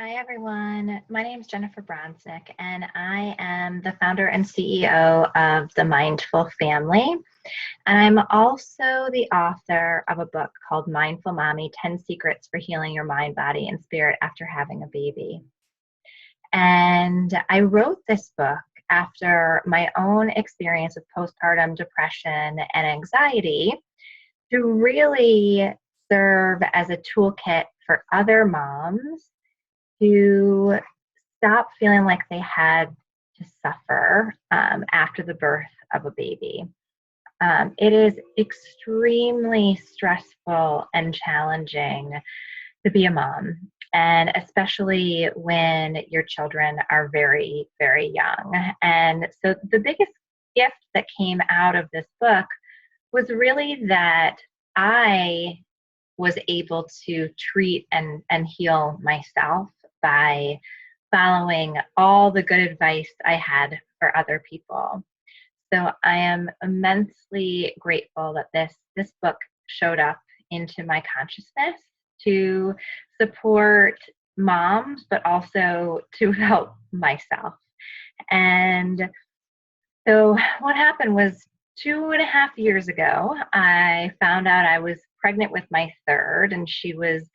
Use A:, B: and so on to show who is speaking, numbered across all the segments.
A: Hi, everyone. My name is Jennifer Bronsnick, and I am the founder and CEO of The Mindful Family. And I'm also the author of a book called Mindful Mommy 10 Secrets for Healing Your Mind, Body, and Spirit After Having a Baby. And I wrote this book after my own experience with postpartum depression and anxiety to really serve as a toolkit for other moms to stop feeling like they had to suffer after the birth of a baby. It is extremely stressful and challenging to be a mom, and especially when your children are very, very young. And so the biggest gift that came out of this book was really that I was able to treat and heal myself by following all the good advice I had for other people. So I am immensely grateful that this book showed up into my consciousness to support moms, but also to help myself. And so what happened was 2.5 years ago, I found out I was pregnant with my third, and she was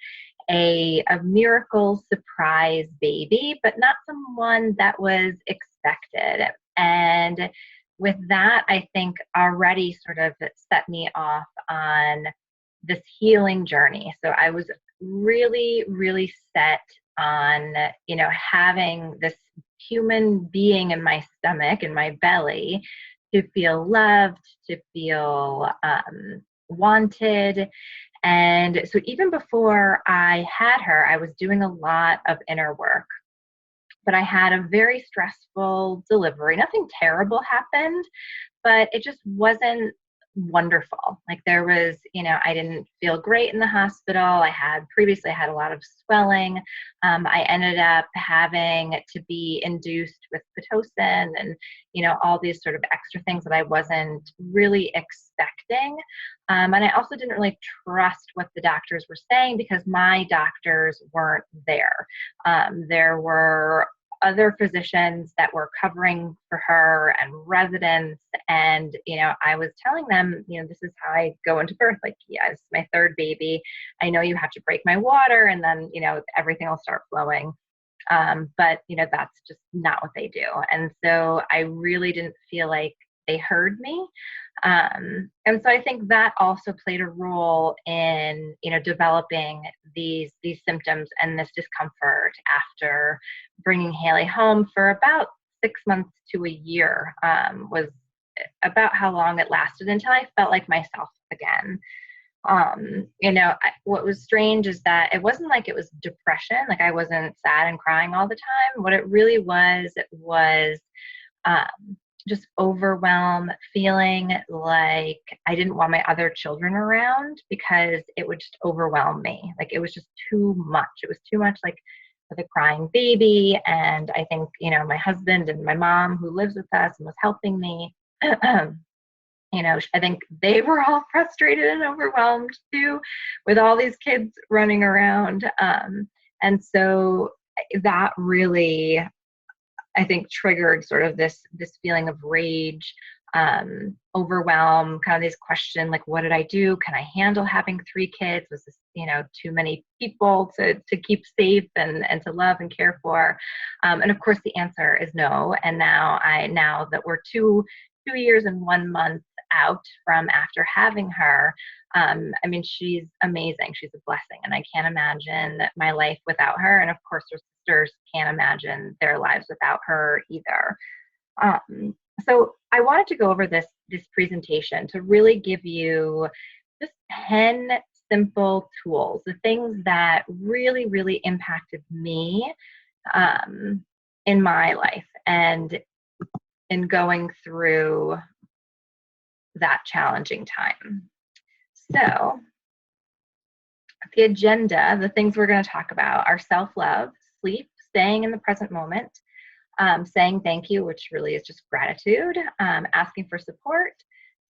A: a miracle surprise baby, but not someone that was expected. And with that, I think already sort of set me off on this healing journey. So I was really, really set on, having this human being in my stomach, in my belly, to feel loved, to feel wanted. And so even before I had her, I was doing a lot of inner work. But I had a very stressful delivery. Nothing terrible happened, but it just wasn't wonderful. Like there was, I didn't feel great in the hospital. I had a lot of swelling. I ended up having to be induced with Pitocin and, all these sort of extra things that I wasn't really expecting. And I also didn't really trust what the doctors were saying because my doctors weren't there. There were other physicians that were covering for her and residents. And, I was telling them, this is how I go into birth. Like, yeah, it's my third baby. I know you have to break my water and then, everything will start flowing. But, that's just not what they do. And so I really didn't feel like they heard me. And so I think that also played a role in, developing these symptoms and this discomfort after bringing Haley home for about 6 months to a year, was about how long it lasted until I felt like myself again. What was strange is that it wasn't like it was depression. Like I wasn't sad and crying all the time. What it really was just overwhelm, feeling like I didn't want my other children around because it would just overwhelm me. Like it was just too much. It was too much, like with a crying baby. And I think, my husband and my mom who lives with us and was helping me, I think they were all frustrated and overwhelmed too with all these kids running around. And so that really, I think, triggered sort of this feeling of rage, overwhelm, kind of this question, like, what did I do? Can I handle having 3 kids? Was this, too many people to keep safe and to love and care for? And of course, the answer is no. And now that we're 2 years and 1 month out from after having her, she's amazing. She's a blessing. And I can't imagine my life without her. And of course, her sisters can't imagine their lives without her either. So I wanted to go over this presentation to really give you just 10 simple tools, the things that really, really impacted me in my life and in going through that challenging time. So the agenda, the things we're going to talk about are self-love, sleep, staying in the present moment, saying thank you, which really is just gratitude, asking for support,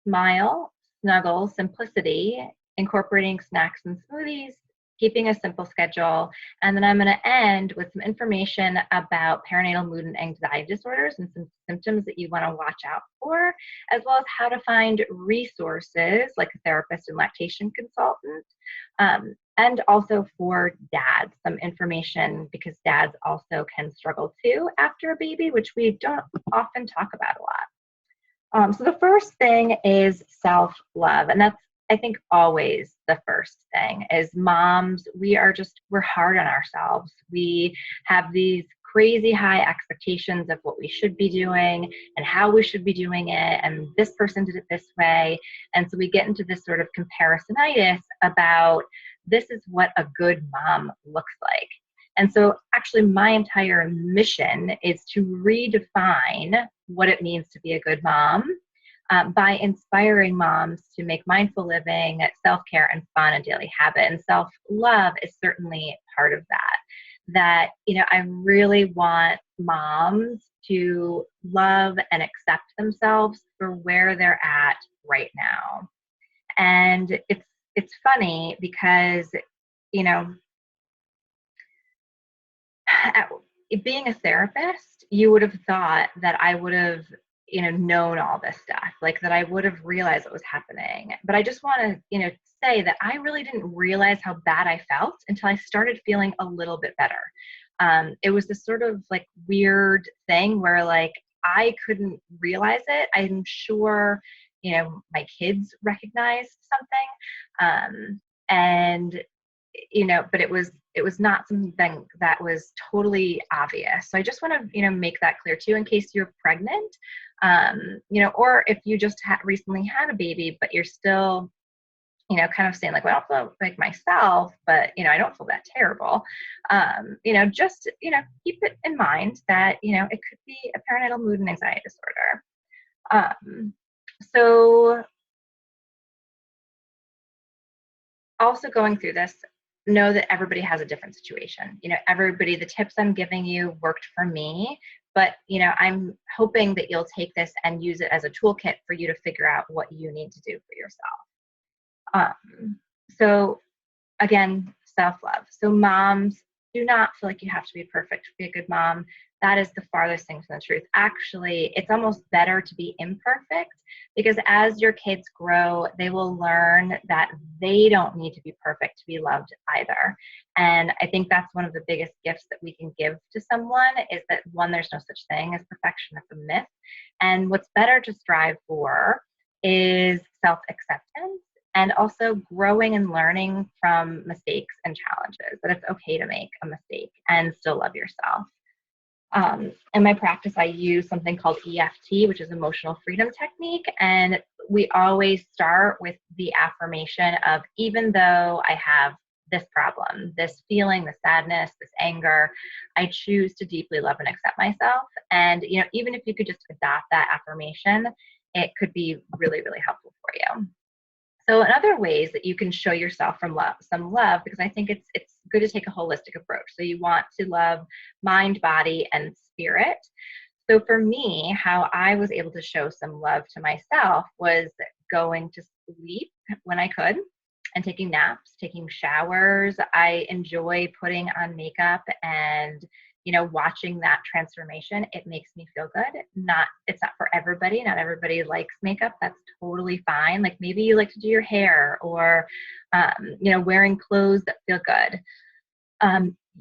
A: smile, Snuggles, simplicity, incorporating snacks and smoothies, keeping a simple schedule. And then I'm going to end with some information about perinatal mood and anxiety disorders and some symptoms that you want to watch out for, as well as how to find resources like a therapist and lactation consultant. And also for dads, some information, because dads also can struggle too after a baby, which we don't often talk about a lot. So the first thing is self-love, and that's, I think, always the first thing. Is moms, we're hard on ourselves. We have these crazy high expectations of what we should be doing and how we should be doing it, and this person did it this way. And so we get into this sort of comparisonitis about this is what a good mom looks like. And so actually my entire mission is to redefine what it means to be a good mom, by inspiring moms to make mindful living, self-care, and fun a daily habit. And self-love is certainly part of that. That, I really want moms to love and accept themselves for where they're at right now. And it's funny because, being a therapist, you would have thought that I would have, known all this stuff, like that I would have realized what was happening. But I just want to, say that I really didn't realize how bad I felt until I started feeling a little bit better. It was this sort of like weird thing where like I couldn't realize it. I'm sure, my kids recognized something. And but it was not something that was totally obvious. So I just want to, make that clear too, in case you're pregnant, or if you just recently had a baby, but you're still, kind of saying like, well, I don't feel like myself, but, I don't feel that terrible. Just, keep it in mind that, it could be a perinatal mood and anxiety disorder. So also going through this, know that everybody has a different situation. The tips I'm giving you worked for me, but, I'm hoping that you'll take this and use it as a toolkit for you to figure out what you need to do for yourself. So again, self-love. So moms, do not feel like you have to be perfect to be a good mom. That is the farthest thing from the truth. Actually, it's almost better to be imperfect, because as your kids grow, they will learn that they don't need to be perfect to be loved either. And I think that's one of the biggest gifts that we can give to someone, is that, one, there's no such thing as perfection. That's a myth. And what's better to strive for is self-acceptance, and also growing and learning from mistakes and challenges, that it's okay to make a mistake and still love yourself. In my practice, I use something called EFT, which is emotional freedom technique. And we always start with the affirmation of, even though I have this problem, this feeling, this sadness, this anger, I choose to deeply love and accept myself. And, even if you could just adopt that affirmation, it could be really, really helpful for you. So in other ways that you can show yourself some love, because I think it's good to take a holistic approach. So you want to love mind, body, and spirit. So for me, how I was able to show some love to myself was going to sleep when I could, and taking naps, taking showers. I enjoy putting on makeup and, watching that transformation. It makes me feel good. It's not for everybody. Not everybody likes makeup. That's totally fine. Like maybe you like to do your hair, or, wearing clothes that feel good.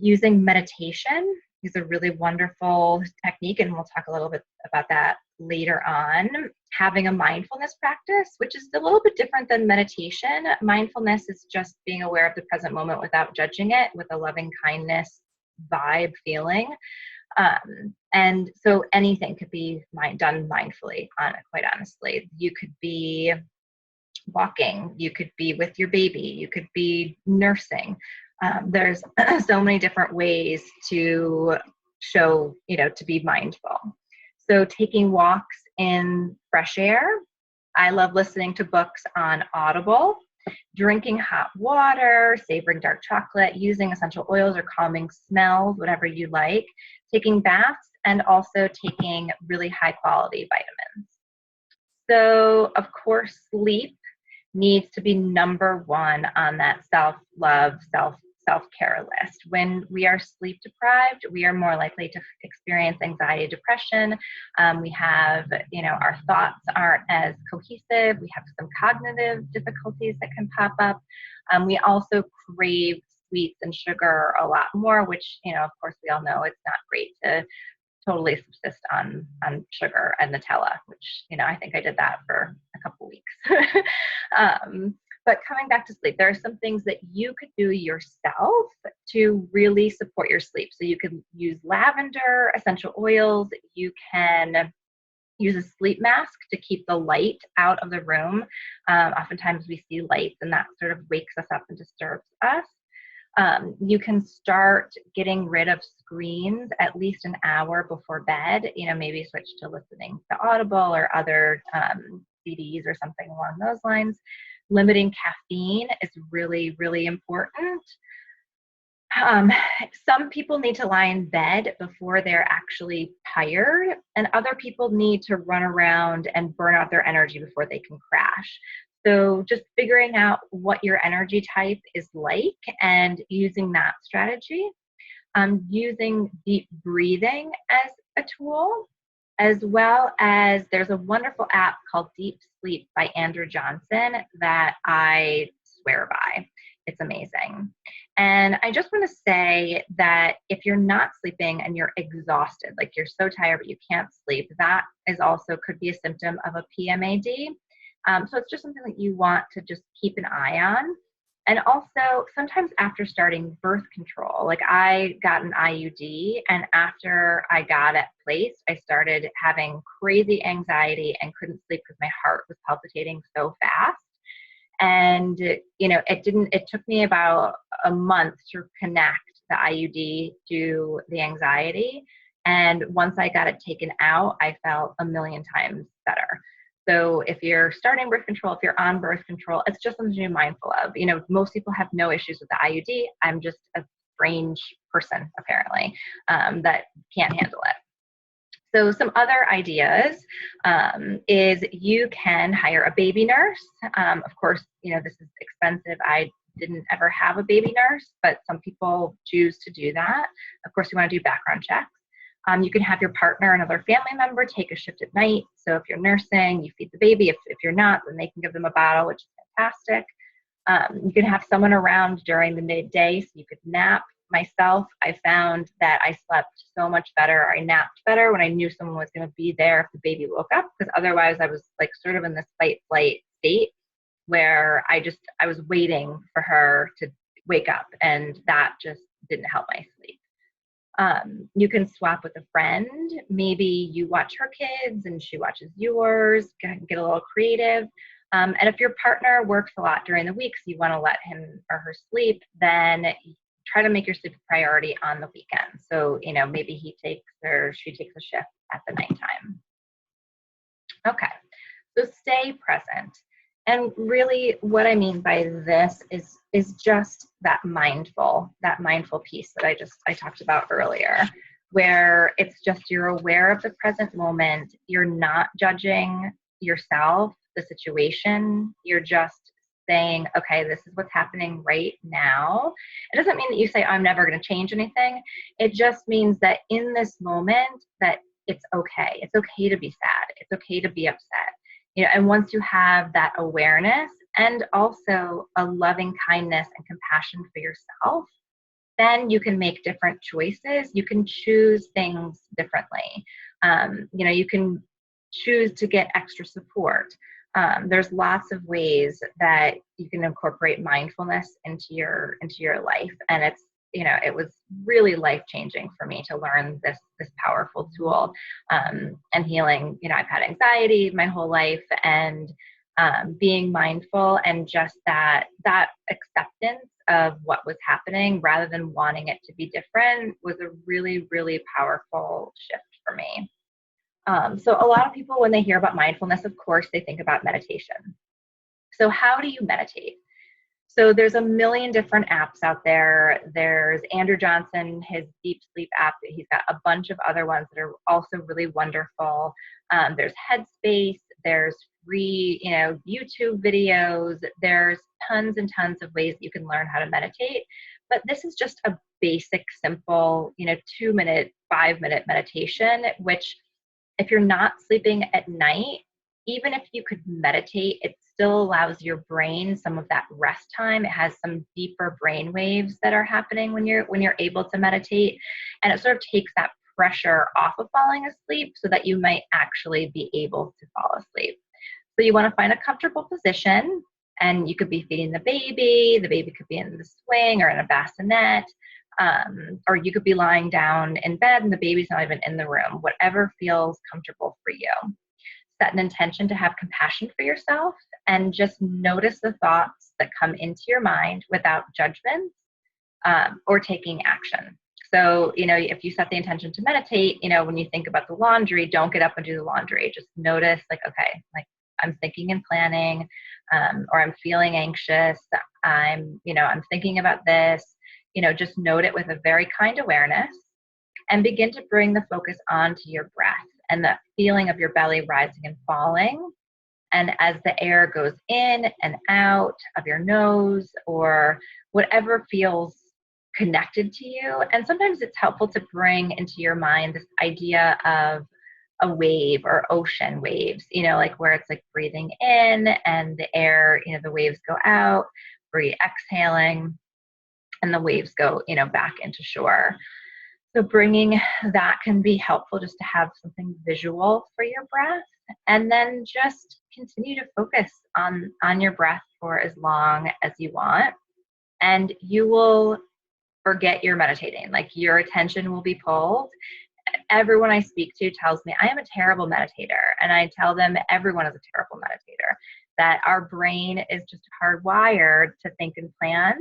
A: Using meditation is a really wonderful technique, and we'll talk a little bit about that later on. Having a mindfulness practice, which is a little bit different than meditation. Mindfulness is just being aware of the present moment without judging it, with a loving kindness vibe feeling. And so anything could be done mindfully, quite honestly. You could be walking, you could be with your baby, you could be nursing. There's so many different ways to show, to be mindful. So taking walks in fresh air. I love listening to books on Audible. Drinking hot water, savoring dark chocolate, using essential oils or calming smells, whatever you like. Taking baths, and also taking really high quality vitamins. So of course, sleep needs to be number one on that self-love, self-care list. When we are sleep deprived, we are more likely to experience anxiety, depression. We have, our thoughts aren't as cohesive. We have some cognitive difficulties that can pop up. We also crave sweets and sugar a lot more, which, of course, we all know it's not great to totally subsist on sugar and Nutella, which, I think I did that for a couple weeks. But coming back to sleep, there are some things that you could do yourself to really support your sleep. So you can use lavender, essential oils. You can use a sleep mask to keep the light out of the room. Oftentimes we see lights and that sort of wakes us up and disturbs us. You can start getting rid of screens at least an hour before bed, maybe switch to listening to Audible or other CDs or something along those lines. Limiting caffeine is really, really important. Some people need to lie in bed before they're actually tired, and other people need to run around and burn out their energy before they can crash. So just figuring out what your energy type is like and using that strategy. Using deep breathing as a tool, as well as there's a wonderful app called Deep Sleep by Andrew Johnson that I swear by. It's amazing. And I just want to say that if you're not sleeping and you're exhausted, like you're so tired but you can't sleep, that is also could be a symptom of a PMAD. So it's just something that you want to just keep an eye on. And also sometimes after starting birth control, like I got an IUD, and after I got it placed, I started having crazy anxiety and couldn't sleep because my heart was palpitating so fast. And, it took me about a month to connect the IUD to the anxiety. And once I got it taken out, I felt a million times better. So if you're starting birth control, if you're on birth control, it's just something to be mindful of. Most people have no issues with the IUD. I'm just a strange person, apparently, that can't handle it. So some other ideas is you can hire a baby nurse. Of course, this is expensive. I didn't ever have a baby nurse, but some people choose to do that. Of course, you want to do background checks. You can have your partner, another family member, take a shift at night. So if you're nursing, you feed the baby. If you're not, then they can give them a bottle, which is fantastic. You can have someone around during the midday so you could nap. Myself, I found that I slept so much better. I napped better when I knew someone was going to be there if the baby woke up, because otherwise I was like sort of in this fight-flight state where I was waiting for her to wake up, and that just didn't help my sleep. You can swap with a friend. Maybe you watch her kids and she watches yours, get a little creative. And if your partner works a lot during the week, so you want to let him or her sleep, then try to make your sleep a priority on the weekend. So, maybe he takes or she takes a shift at the nighttime. Okay, so stay present. And really what I mean by this is just that mindful piece that I talked about earlier, where it's just you're aware of the present moment. You're not judging yourself, the situation. You're just saying, okay, this is what's happening right now. It doesn't mean that you say, I'm never going to change anything. It just means that in this moment that it's okay. It's okay to be sad. It's okay to be upset. And once you have that awareness and also a loving kindness and compassion for yourself, then you can make different choices. You can choose things differently. You can choose to get extra support. There's lots of ways that you can incorporate mindfulness into your life, and it was really life-changing for me to learn this powerful tool, and healing. I've had anxiety my whole life, and being mindful and just that acceptance of what was happening rather than wanting it to be different was a really, really powerful shift for me. So a lot of people, when they hear about mindfulness, of course, they think about meditation. So how do you meditate? So there's a million different apps out there. There's Andrew Johnson, his Deep Sleep app. He's got a bunch of other ones that are also really wonderful. There's Headspace. There's free, YouTube videos. There's tons and tons of ways that you can learn how to meditate. But this is just a basic, simple, 2-minute, 5-minute meditation, which if you're not sleeping at night, even if you could meditate, it still allows your brain some of that rest time. It has some deeper brain waves that are happening when you're able to meditate. And it sort of takes that pressure off of falling asleep so that you might actually be able to fall asleep. So you want to find a comfortable position, and you could be feeding the baby could be in the swing or in a bassinet, or you could be lying down in bed and the baby's not even in the room, whatever feels comfortable for you. Set an intention to have compassion for yourself and just notice the thoughts that come into your mind without judgment or taking action. So, if you set the intention to meditate, when you think about the laundry, don't get up and do the laundry. Just notice, okay, I'm thinking and planning, or I'm feeling anxious. I'm thinking about this. Just note it with a very kind awareness and begin to bring the focus onto your breath and that feeling of your belly rising and falling. And as the air goes in and out of your nose or whatever feels connected to you. And sometimes it's helpful to bring into your mind this idea of a wave or ocean waves, where it's breathing in and the air, the waves go out, breathe, exhaling, and the waves go, back into shore. So bringing that can be helpful just to have something visual for your breath, and then just continue to focus on your breath for as long as you want, and you will forget you're meditating. Your attention will be pulled. Everyone I speak to tells me I am a terrible meditator, and I tell them everyone is a terrible meditator, that our brain is just hardwired to think and plan.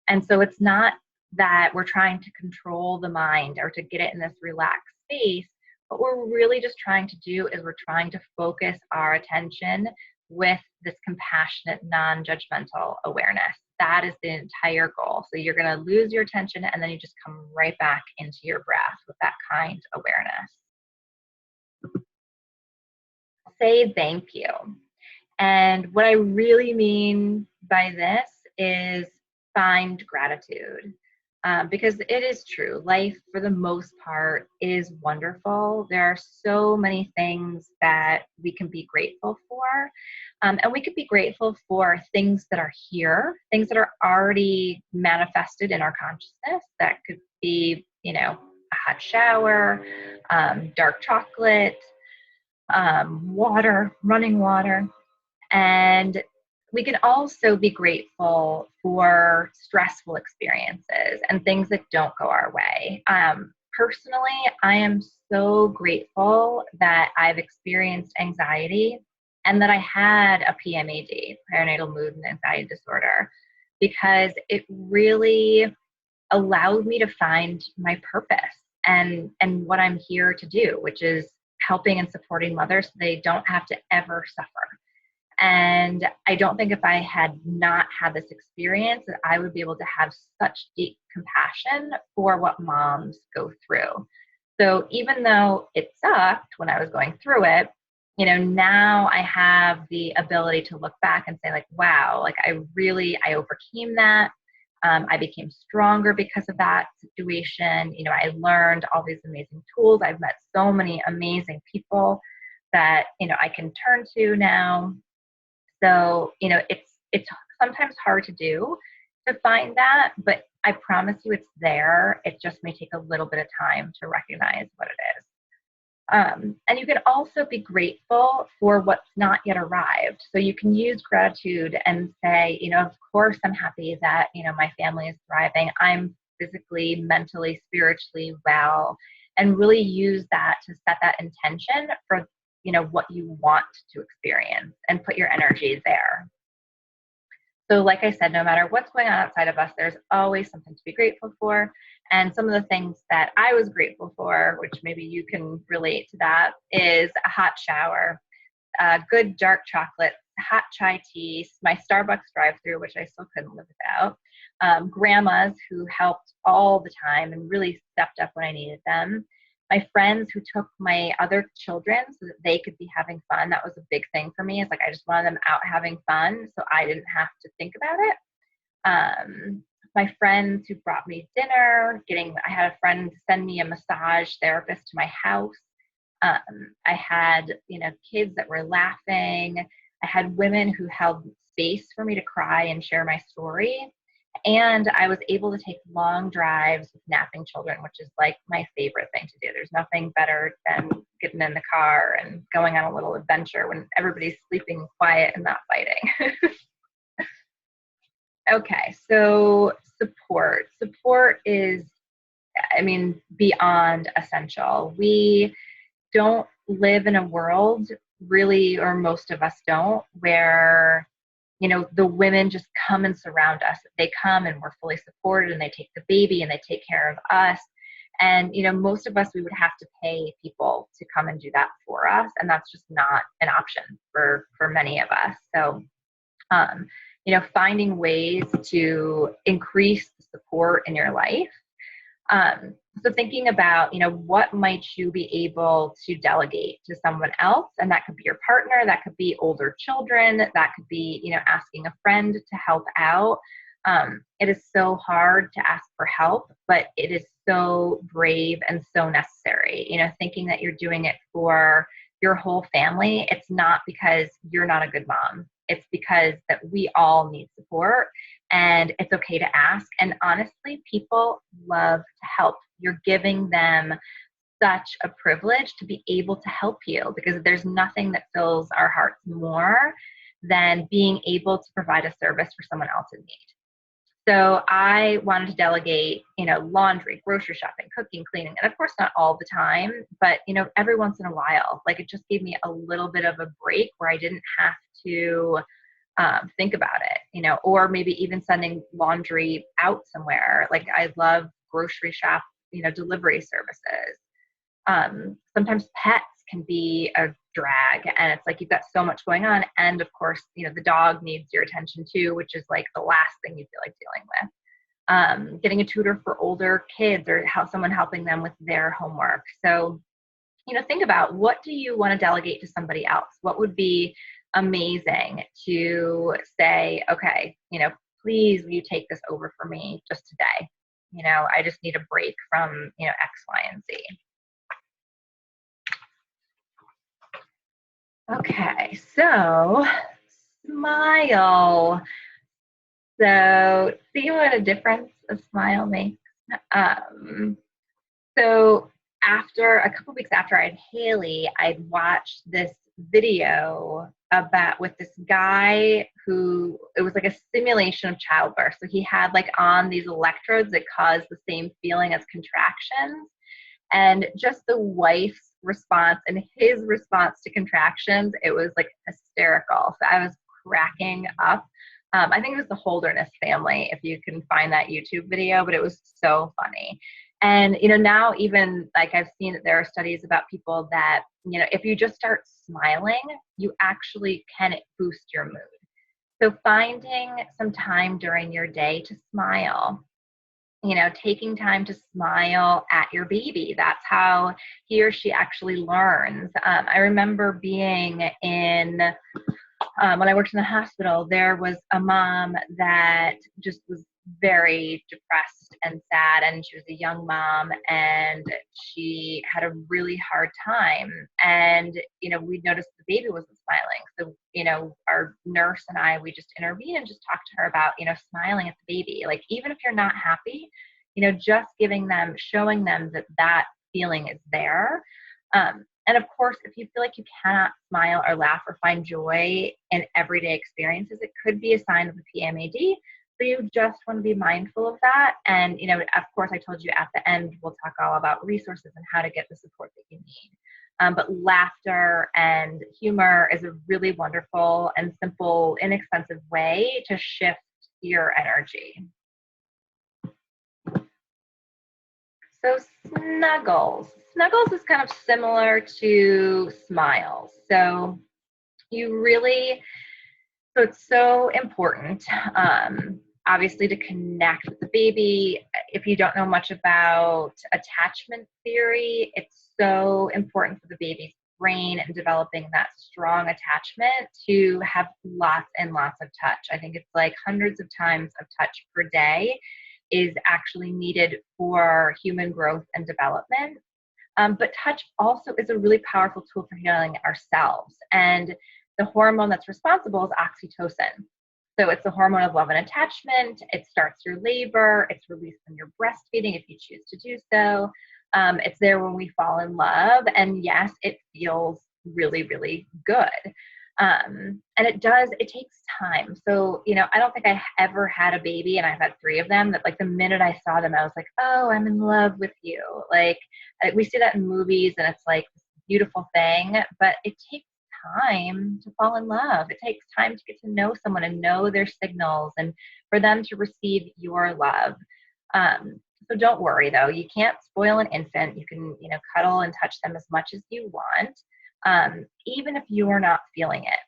A: And so it's not that we're trying to control the mind or to get it in this relaxed space. What we're really just trying to do is we're trying to focus our attention with this compassionate, non-judgmental awareness. That is the entire goal. So you're going to lose your attention and then you just come right back into your breath with that kind awareness. Say thank you. And what I really mean by this is find gratitude. Because it is true. Life, for the most part, is wonderful. There are so many things that we can be grateful for. And we could be grateful for things that are here, things that are already manifested in our consciousness. That could be, a hot shower, dark chocolate, water, running water. And we can also be grateful for stressful experiences and things that don't go our way. Personally, I am so grateful that I've experienced anxiety and that I had a PMAD, perinatal mood and anxiety disorder, because it really allowed me to find my purpose and what I'm here to do, which is helping and supporting mothers so they don't have to ever suffer. And I don't think if I had not had this experience that I would be able to have such deep compassion for what moms go through. So even though it sucked when I was going through it, now I have the ability to look back and say wow, I overcame that. I became stronger because of that situation. I learned all these amazing tools. I've met so many amazing people that, I can turn to now. So, it's sometimes hard to do to find that, but I promise you it's there. It just may take a little bit of time to recognize what it is. And you can also be grateful for what's not yet arrived. So you can use gratitude and say, of course I'm happy that, my family is thriving. I'm physically, mentally, spiritually well, and really use that to set that intention for what you want to experience and put your energy there. So like I said, no matter what's going on outside of us, there's always something to be grateful for. And some of the things that I was grateful for, which maybe you can relate to that, is a hot shower, good dark chocolate, hot chai tea, my Starbucks drive-through, which I still couldn't live without, grandmas who helped all the time and really stepped up when I needed them, My friends who took my other children so that they could be having fun. That was a big thing for me. It's like I just wanted them out having fun so I didn't have to think about it. My friends who brought me dinner, I had a friend send me a massage therapist to my house. I had, kids that were laughing. I had women who held space for me to cry and share my story. And I was able to take long drives with napping children, which is like my favorite thing to do. There's nothing better than getting in the car and going on a little adventure when everybody's sleeping quiet and not fighting. Okay, so support. Support is, beyond essential. We don't live in a world, really, or most of us don't, where the women just come and surround us. They come and we're fully supported, and they take the baby and they take care of us. And most of us, we would have to pay people to come and do that for us, and that's just not an option for many of us. So finding ways to increase the support in your life. So thinking about, what might you be able to delegate to someone else? And that could be your partner, that could be older children, that could be, asking a friend to help out. It is so hard to ask for help, but it is so brave and so necessary. Thinking that you're doing it for your whole family. It's not because you're not a good mom. It's because that we all need support, and it's okay to ask. And honestly, people love to help. You're giving them such a privilege to be able to help you, because there's nothing that fills our hearts more than being able to provide a service for someone else in need. So I wanted to delegate, laundry, grocery shopping, cooking, cleaning, and of course not all the time, but, every once in a while. Like, it just gave me a little bit of a break where I didn't have to think about it, or maybe even sending laundry out somewhere. Like, I love grocery shop, delivery services. Sometimes pets can be a drag, and it's like you've got so much going on. And of course, the dog needs your attention too, which is like the last thing you feel like dealing with. Getting a tutor for older kids, or someone helping them with their homework. So, think about, what do you want to delegate to somebody else? What would be amazing to say, okay, please, will you take this over for me just today? I just need a break from, X, Y, and Z. Okay, so smile. So see what a difference a smile makes. So a couple weeks after I had Haley, I'd watched this video with this guy who, it was like a simulation of childbirth. So he had like on these electrodes that caused the same feeling as contractions. And just the wife's response and his response to contractions, it was like hysterical. So I was cracking up. I think it was the Holderness family, if you can find that YouTube video, but it was so funny. And, now even like I've seen that there are studies about people that, if you just start smiling, you actually can boost your mood. So finding some time during your day to smile, taking time to smile at your baby. That's how he or she actually learns. I remember being when I worked in the hospital, there was a mom that just was very depressed and sad, and she was a young mom, and she had a really hard time. And, we noticed the baby wasn't smiling. So, our nurse and I, we just intervened and just talked to her about, smiling at the baby. Like, even if you're not happy, just showing them that feeling is there. And of course, if you feel like you cannot smile or laugh or find joy in everyday experiences, it could be a sign of a PMAD. So you just want to be mindful of that. And, of course, I told you at the end, we'll talk all about resources and how to get the support that you need. But laughter and humor is a really wonderful and simple, inexpensive way to shift your energy. So Snuggles. Snuggles is kind of similar to smiles. So it's so important. obviously to connect with the baby. If you don't know much about attachment theory, it's so important for the baby's brain and developing that strong attachment to have lots and lots of touch. I think it's like hundreds of times of touch per day is actually needed for human growth and development. But touch also is a really powerful tool for healing ourselves. And the hormone that's responsible is oxytocin. So it's the hormone of love and attachment. It starts your labor. It's released when you're breastfeeding if you choose to do so. It's there when we fall in love. And yes, it feels really, really good. And it takes time. So, I don't think I ever had a baby, and I've had 3 of them, that like the minute I saw them, I was like, oh, I'm in love with you. Like we see that in movies and it's like this beautiful thing, but it takes time to fall in love. It takes time to get to know someone and know their signals and for them to receive your love. So don't worry though, you can't spoil an infant. You can, cuddle and touch them as much as you want. Even if you're not feeling it,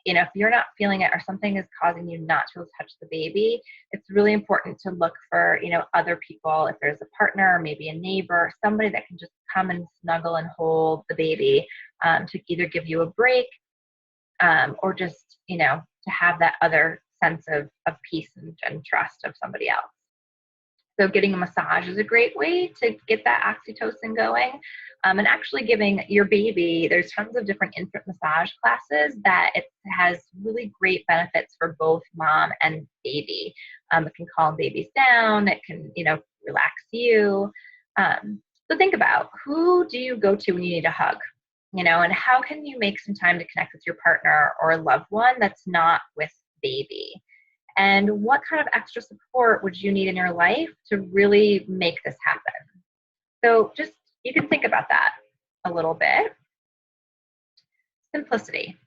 A: if you're not feeling it or something is causing you not to touch the baby, it's really important to look for, other people. If there's a partner, maybe a neighbor, somebody that can just come and snuggle and hold the baby, to either give you a break, or just, to have that other sense of peace and trust of somebody else. So getting a massage is a great way to get that oxytocin going. And actually giving your baby, there's tons of different infant massage classes that it has really great benefits for both mom and baby. It can calm babies down. It can, relax you. So think about, who do you go to when you need a hug? And how can you make some time to connect with your partner or a loved one that's not with baby? And what kind of extra support would you need in your life to really make this happen? So just, you can think about that a little bit. Simplicity.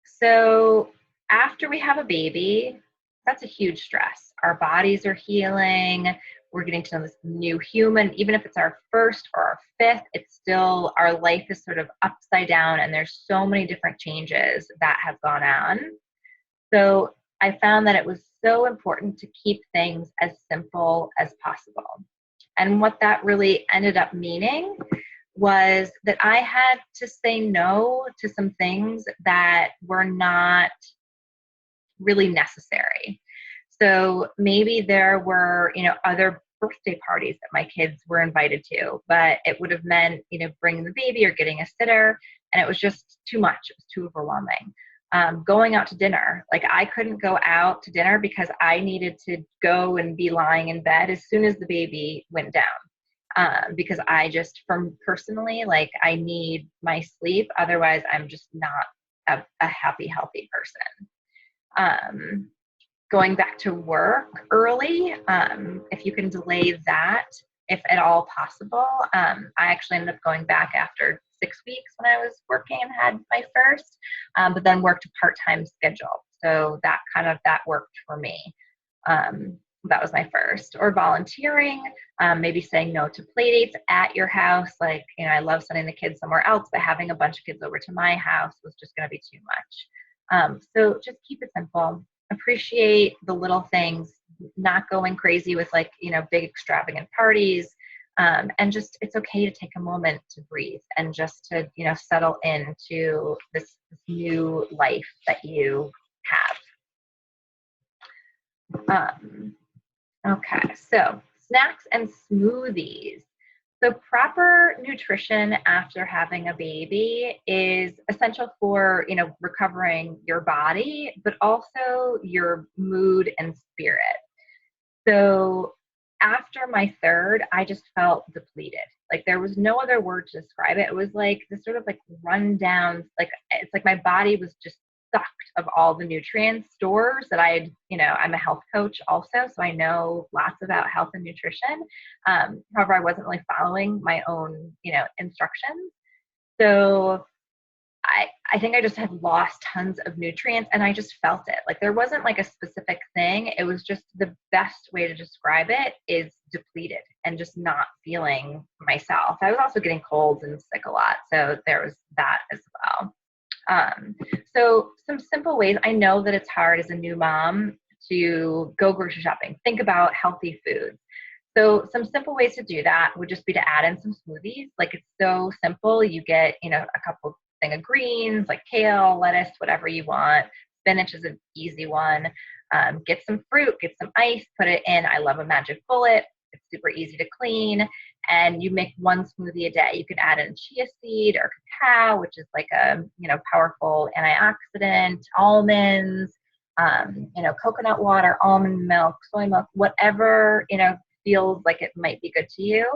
A: So after we have a baby, that's a huge stress. Our bodies are healing. We're getting to know this new human. Even if it's our first or our 5th, it's still, our life is sort of upside down and there's so many different changes that have gone on. So I found that it was so important to keep things as simple as possible. And what that really ended up meaning was that I had to say no to some things that were not really necessary. So maybe there were, other birthday parties that my kids were invited to, but it would have meant, bringing the baby or getting a sitter, and it was just too much. It was too overwhelming. Going out to dinner, like I couldn't go out to dinner because I needed to go and be lying in bed as soon as the baby went down. Because I just, from personally, like I need my sleep. Otherwise, I'm just not a happy, healthy person. Going back to work early, if you can delay that, if at all possible. I actually ended up going back after 6 weeks when I was working and had my first, but then worked a part-time schedule. So that worked for me. That was my first. Or volunteering, maybe saying no to play dates at your house. Like, I love sending the kids somewhere else, but having a bunch of kids over to my house was just going to be too much. So just keep it simple. Appreciate the little things, not going crazy with big extravagant parties. And just, it's okay to take a moment to breathe and just to, settle into this new life that you have. Okay, so snacks and smoothies. So proper nutrition after having a baby is essential for, recovering your body, but also your mood and spirit. So after my 3rd, I just felt depleted. Like there was no other word to describe it. It was like this sort of like run down, like it's like my body was just sucked of all the nutrient stores that I'm a health coach also, so I know lots about health and nutrition. However, I wasn't really following my own, instructions. So I think I just had lost tons of nutrients and I just felt it. Like there wasn't like a specific thing. It was just, the best way to describe it is depleted and just not feeling myself. I was also getting colds and sick a lot. So there was that as well. So some simple ways, I know that it's hard as a new mom to go grocery shopping. Think about healthy foods. So some simple ways to do that would just be to add in some smoothies. Like, it's so simple. You get, a couple thing of greens like kale, lettuce, whatever you want. Spinach is an easy one. Get some fruit, get some ice, put it in. I love a magic bullet. It's super easy to clean. And you make one smoothie a day. You can add in chia seed or cacao, which is like a, powerful antioxidant, almonds, coconut water, almond milk, soy milk, whatever, feels like it might be good to you.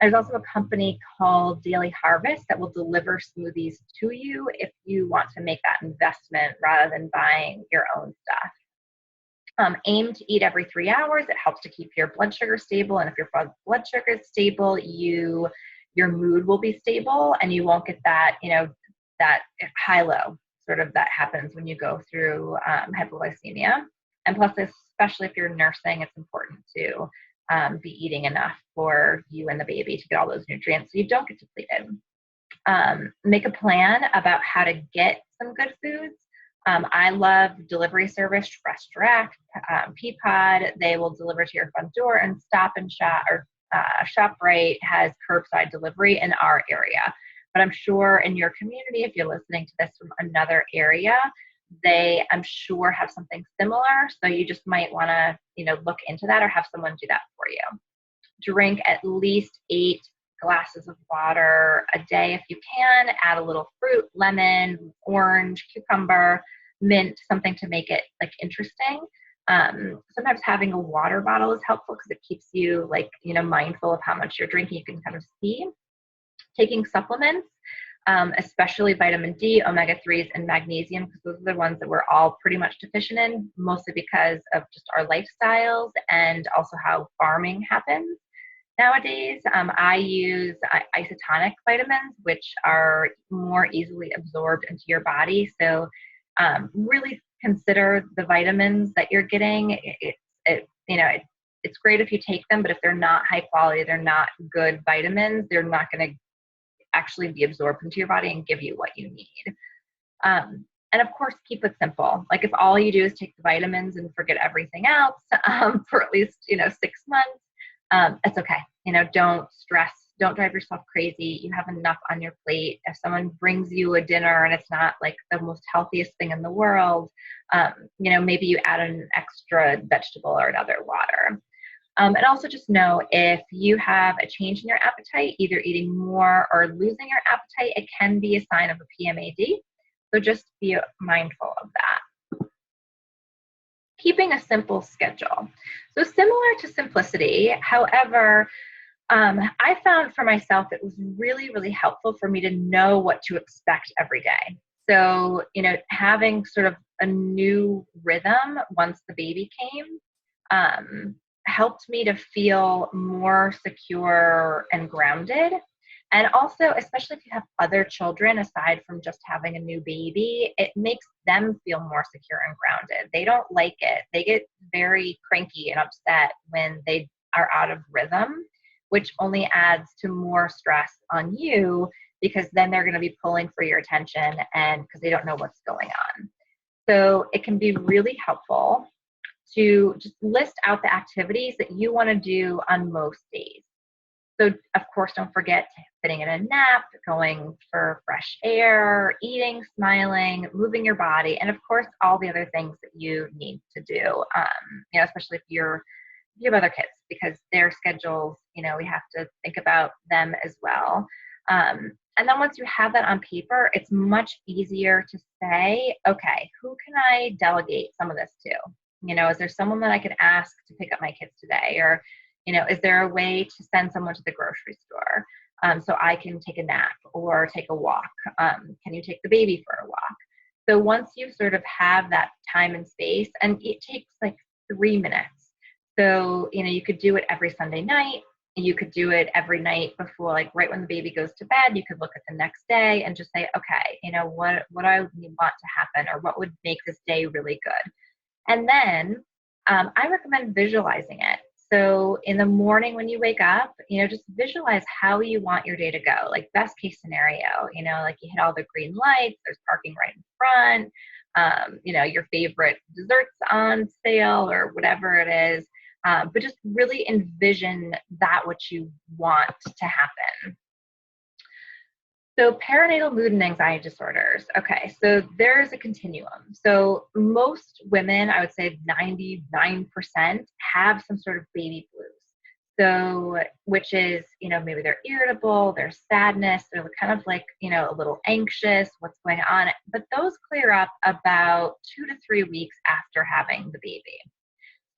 A: There's also a company called Daily Harvest that will deliver smoothies to you if you want to make that investment rather than buying your own stuff. Aim to eat every 3 hours. It helps to keep your blood sugar stable. And if your blood sugar is stable, your mood will be stable and you won't get that, that high-low sort of that happens when you go through hypoglycemia. And plus, especially if you're nursing, it's important to be eating enough for you and the baby to get all those nutrients so you don't get depleted. Make a plan about how to get some good foods. I love delivery service, Fresh Direct, Peapod. They will deliver to your front door, and Stop and Shop or ShopRite has curbside delivery in our area. But I'm sure in your community, if you're listening to this from another area, they, I'm sure, have something similar. So you just might want to, look into that or have someone do that for you. Drink at least 8 glasses of water a day if you can. Add a little fruit, lemon, orange, cucumber, mint, something to make it like interesting. Sometimes having a water bottle is helpful because it keeps you mindful of how much you're drinking. You can kind of see. Taking supplements, especially vitamin D, omega-3s, and magnesium, because those are the ones that we're all pretty much deficient in, mostly because of just our lifestyles and also how farming happens nowadays. I use isotonic vitamins, which are more easily absorbed into your body. So really consider the vitamins that you're getting. It's great if you take them, but if they're not high quality, they're not good vitamins, they're not going to actually be absorbed into your body and give you what you need. And of course, keep it simple. Like, if all you do is take the vitamins and forget everything else for at least 6 months, it's okay. Don't stress. Don't drive yourself crazy. You have enough on your plate. If someone brings you a dinner and it's not like the most healthiest thing in the world, maybe you add an extra vegetable or another water. And also just know, if you have a change in your appetite, either eating more or losing your appetite, it can be a sign of a PMAD. So just be mindful of that. Keeping a simple schedule. So similar to simplicity, however, I found for myself it was really, really helpful for me to know what to expect every day. So, having sort of a new rhythm once the baby came, helped me to feel more secure and grounded. And also, especially if you have other children aside from just having a new baby, it makes them feel more secure and grounded. They don't like it. They get very cranky and upset when they are out of rhythm, which only adds to more stress on you, because then they're going to be pulling for your attention and because they don't know what's going on. So it can be really helpful to just list out the activities that you want to do on most days. So, of course, don't forget sitting in a nap, going for fresh air, eating, smiling, moving your body, and, of course, all the other things that you need to do, especially if you have other kids, because their schedules, we have to think about them as well. And then once you have that on paper, it's much easier to say, okay, who can I delegate some of this to? Is there someone that I could ask to pick up my kids today? Or, is there a way to send someone to the grocery store so I can take a nap or take a walk? Can you take the baby for a walk? So once you sort of have that time and space, and it takes like 3 minutes. So, you could do it every Sunday night. You could do it every night before, like right when the baby goes to bed. You could look at the next day and just say, okay, what I want to happen, or what would make this day really good. And then I recommend visualizing it. So in the morning when you wake up, just visualize how you want your day to go. Like, best case scenario, like you hit all the green lights, there's parking right in front, your favorite desserts on sale or whatever it is. But just really envision that what you want to happen. So perinatal mood and anxiety disorders. Okay, so there's a continuum. So most women, I would say 99%, have some sort of baby blues. So, which is, maybe they're irritable, there's sadness, they're kind of like, a little anxious, what's going on. But those clear up about 2 to 3 weeks after having the baby.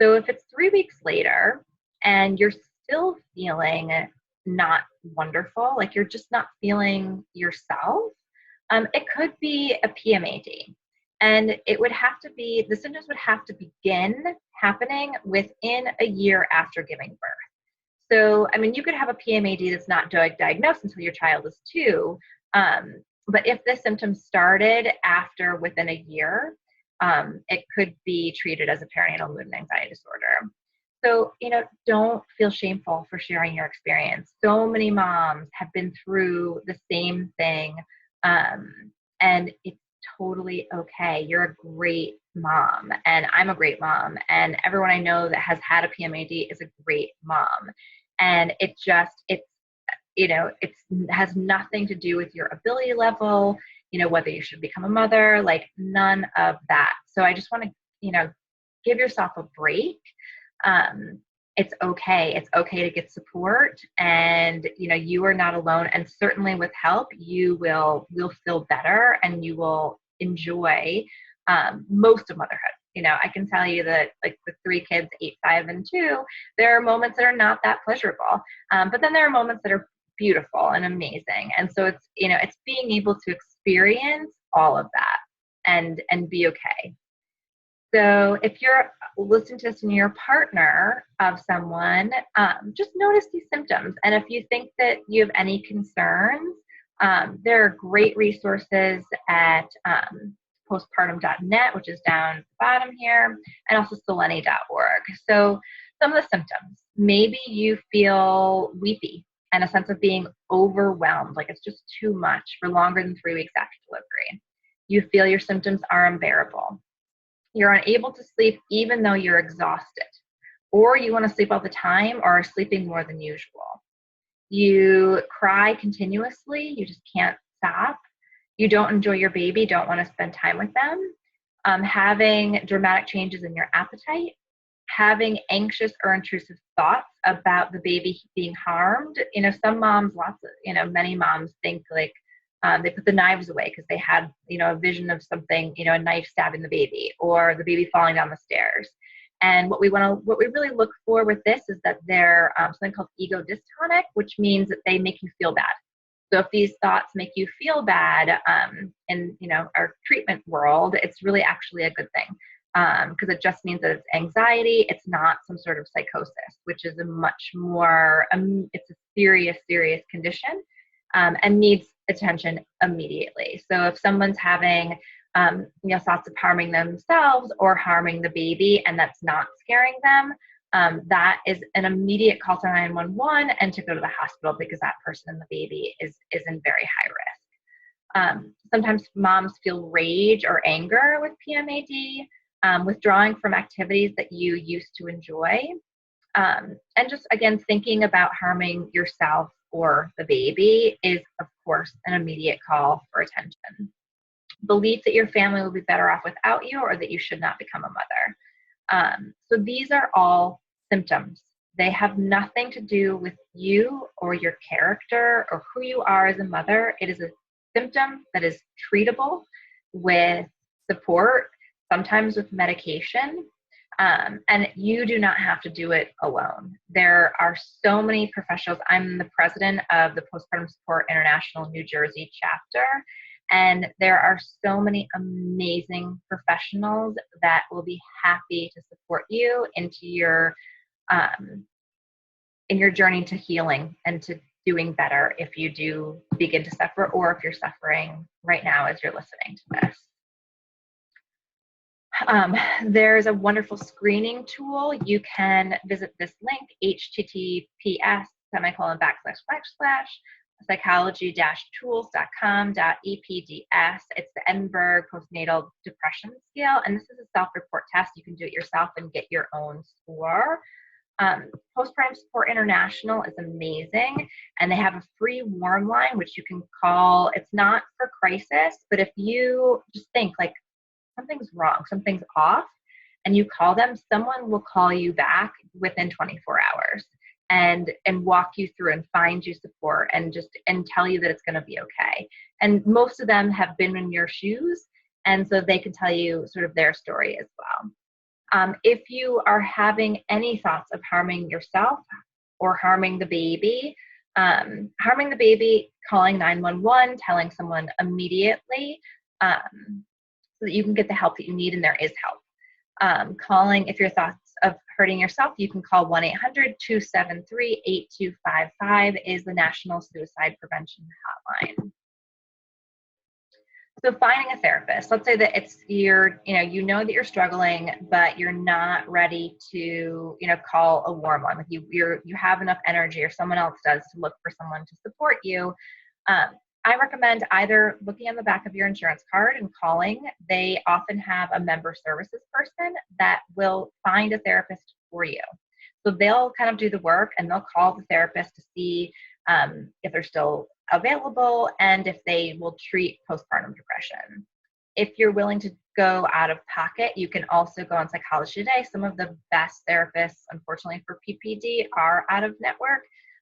A: So if it's 3 weeks later and you're still feeling not wonderful, like you're just not feeling yourself, it could be a PMAD. And the symptoms would have to begin happening within a year after giving birth. So, you could have a PMAD that's not diagnosed until your child is 2. But if the symptoms started within a year, it could be treated as a perinatal mood and anxiety disorder. So, don't feel shameful for sharing your experience. So many moms have been through the same thing, and it's totally okay. You're a great mom, and I'm a great mom, and everyone I know that has had a PMAD is a great mom. And it has nothing to do with your ability level, whether you should become a mother, like none of that. So I just want to, give yourself a break. It's okay. It's okay to get support, and you are not alone. And certainly with help, you will feel better, and you will enjoy most of motherhood. I can tell you that, like, with 3 kids, 8, 5, and 2, there are moments that are not that pleasurable, but then there are moments that are beautiful and amazing. And so it's being able to experience all of that and be okay. So if you're listening to this and you're a partner of someone, just notice these symptoms. And if you think that you have any concerns, there are great resources at postpartum.net, which is down at the bottom here, and also seleni.org. So some of the symptoms, maybe you feel weepy and a sense of being overwhelmed, like it's just too much for longer than 3 weeks after delivery. You feel your symptoms are unbearable. You're unable to sleep even though you're exhausted, or you want to sleep all the time or are sleeping more than usual. You cry continuously, you just can't stop. You don't enjoy your baby, don't want to spend time with them. Having dramatic changes in your appetite, having anxious or intrusive thoughts about the baby being harmed. Some moms, many moms think like they put the knives away because they had, a vision of something, a knife stabbing the baby or the baby falling down the stairs. And what we really look for with this is that they're something called ego dystonic, which means that they make you feel bad. So if these thoughts make you feel bad in our treatment world, it's really actually a good thing, because it just means that it's anxiety. It's not some sort of psychosis, which is a much more it's a serious condition, and needs attention immediately. So if someone's having thoughts of harming themselves or harming the baby, and that's not scaring them, that is an immediate call to 911 and to go to the hospital, because that person and the baby is in very high risk. Sometimes moms feel rage or anger with PMAD, withdrawing from activities that you used to enjoy, and just, again, thinking about harming yourself or the baby is, of course, an immediate call for attention. Belief that your family will be better off without you, or that you should not become a mother. So these are all symptoms. They have nothing to do with you or your character or who you are as a mother. It is a symptom that is treatable with support, sometimes with medication, and you do not have to do it alone. There are so many professionals. I'm the president of the Postpartum Support International New Jersey chapter, and there are so many amazing professionals that will be happy to support you into your in your journey to healing and to doing better if you do begin to suffer, or if you're suffering right now as you're listening to this. There's a wonderful screening tool. You can visit this link, https:// psychology-tools.com.epds. It's the Edinburgh Postnatal Depression Scale, and this is a self-report test. You can do it yourself and get your own score. Postpartum Support International is amazing, and they have a free warm line which you can call. It's not for crisis, but if you just think like something's wrong, something's off, and you call them, someone will call you back within 24 hours and walk you through and find you support and tell you that it's going to be okay. And most of them have been in your shoes, and so they can tell you sort of their story as well. If you are having any thoughts of harming yourself or harming the baby, calling 911, telling someone immediately so that you can get the help that you need, and there is help. Calling, if your thoughts of hurting yourself, you can call 1-800-273-8255 is the National Suicide Prevention Hotline. So finding a therapist, let's say that it's you know that you're struggling, but you're not ready to, call a warm one. Like you have enough energy, or someone else does, to look for someone to support you. I recommend either looking on the back of your insurance card and calling. They often have a member services person that will find a therapist for you. So they'll kind of do the work, and they'll call the therapist to see if they're still available and if they will treat postpartum depression. If you're willing to go out of pocket, you can also go on Psychology Today. Some of the best therapists, unfortunately for PPD, are out of network.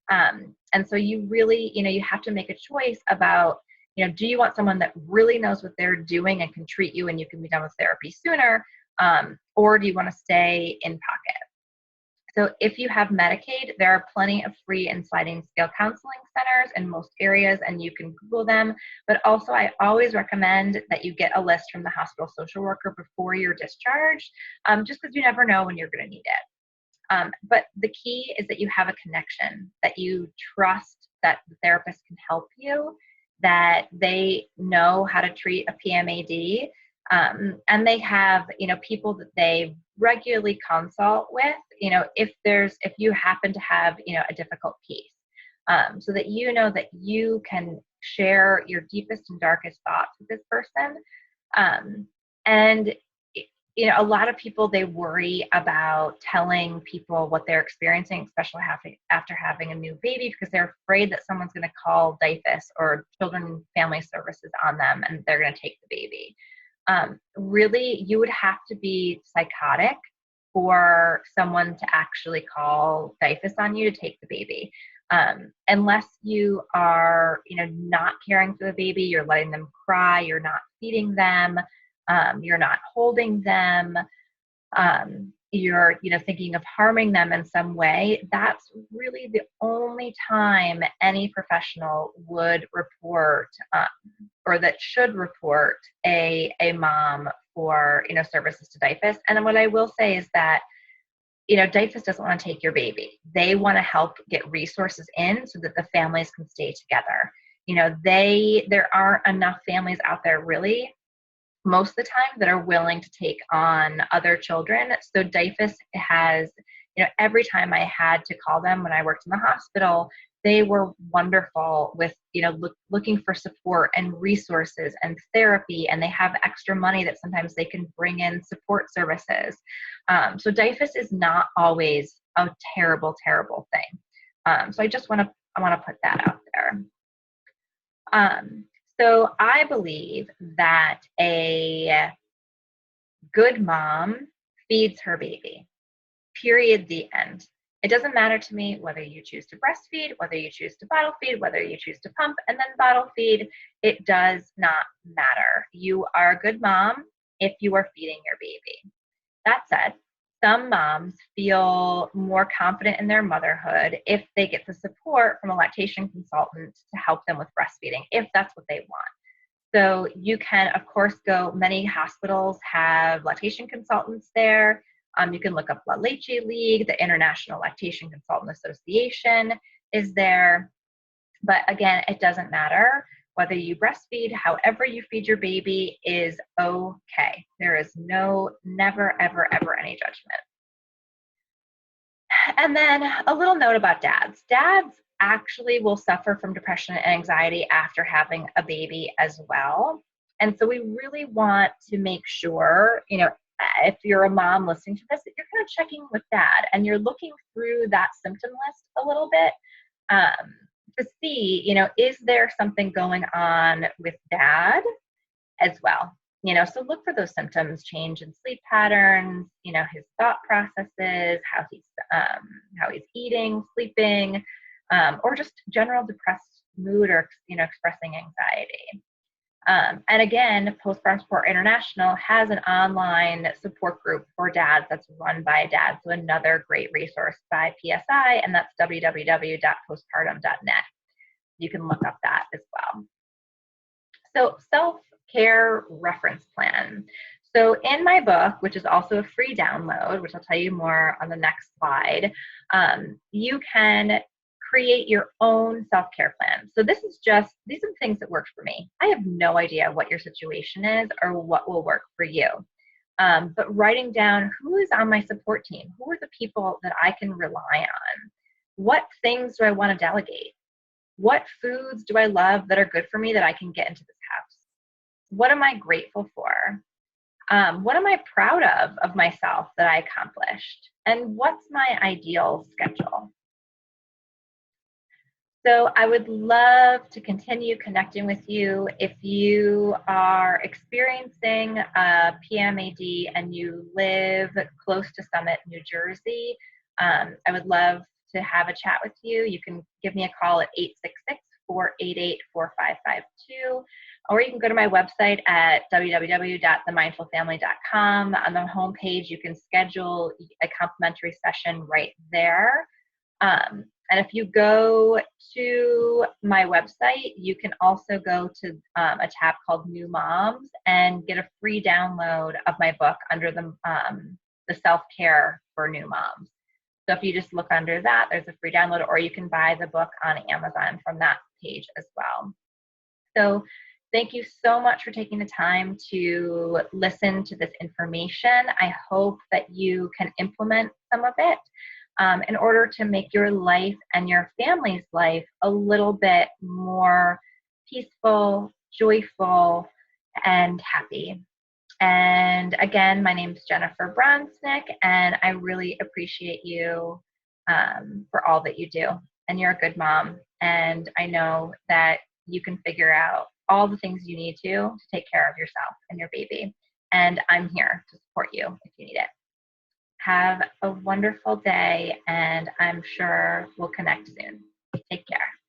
A: And so you really, you have to make a choice about, do you want someone that really knows what they're doing and can treat you and you can be done with therapy sooner, or do you want to stay in pocket? So if you have Medicaid, there are plenty of free and sliding scale counseling centers in most areas, and you can Google them. But also, I always recommend that you get a list from the hospital social worker before you're discharged, just because you never know when you're going to need it. But the key is that you have a connection, that you trust that the therapist can help you, that they know how to treat a PMAD, and they have, people that they regularly consult with, if you happen to have, a difficult piece, so that you know that you can share your deepest and darkest thoughts with this person. And a lot of people, they worry about telling people what they're experiencing, especially after having a new baby, because they're afraid that someone's going to call DIFUS or Children and Family Services on them and they're going to take the baby. Really, you would have to be psychotic for someone to actually call DIFUS on you to take the baby. Unless you are, not caring for the baby, you're letting them cry, you're not feeding them, you're not holding them, you're, thinking of harming them in some way, that's really the only time any professional would report, or that should report a mom for, services to DIFUS. And what I will say is that, DIFUS doesn't want to take your baby. They want to help get resources in so that the families can stay together. There aren't enough families out there really, most of the time, that are willing to take on other children. So DIFUS has, every time I had to call them when I worked in the hospital, they were wonderful with, looking for support and resources and therapy, and they have extra money that sometimes they can bring in support services. So DIFUS is not always a terrible, terrible thing. So I just want to put that out there. So I believe that a good mom feeds her baby, period, the end. It doesn't matter to me whether you choose to breastfeed, whether you choose to bottle feed, whether you choose to pump and then bottle feed. It does not matter. You are a good mom if you are feeding your baby. That said, some moms feel more confident in their motherhood if they get the support from a lactation consultant to help them with breastfeeding, if that's what they want. So you can, of course, many hospitals have lactation consultants there. You can look up La Leche League, the International Lactation Consultant Association is there. But again, it doesn't matter. Whether you breastfeed, however you feed your baby is okay. There is never, ever, ever any judgment. And then a little note about dads. Dads actually will suffer from depression and anxiety after having a baby as well. And so we really want to make sure, if you're a mom listening to this, that you're kind of checking with dad and you're looking through that symptom list a little bit to see, is there something going on with dad as well? So look for those symptoms: change in sleep patterns, his thought processes, how he's eating, sleeping, or just general depressed mood, or expressing anxiety. And again, Postpartum Support International has an online support group for dads that's run by dads. So another great resource by PSI, and that's www.postpartum.net. You can look up that as well. So self-care reference plan. So in my book, which is also a free download, which I'll tell you more on the next slide, you can create your own self-care plan. So these are the things that worked for me. I have no idea what your situation is or what will work for you. But writing down who is on my support team, who are the people that I can rely on, what things do I want to delegate, what foods do I love that are good for me that I can get into this house, what am I grateful for, what am I proud of myself that I accomplished, and what's my ideal schedule. So I would love to continue connecting with you. If you are experiencing a PMAD and you live close to Summit, New Jersey, I would love to have a chat with you. You can give me a call at 866-488-4552, or you can go to my website at www.themindfulfamily.com. On the homepage, you can schedule a complimentary session right there. And if you go to my website, you can also go to a tab called New Moms and get a free download of my book under the self-care for new moms. So if you just look under that, there's a free download, or you can buy the book on Amazon from that page as well. So thank you so much for taking the time to listen to this information. I hope that you can implement some of it in order to make your life and your family's life a little bit more peaceful, joyful, and happy. And again, my name is Jennifer Bronsnick, and I really appreciate you for all that you do. And you're a good mom, and I know that you can figure out all the things you need to take care of yourself and your baby. And I'm here to support you if you need it. Have a wonderful day, and I'm sure we'll connect soon. Take care.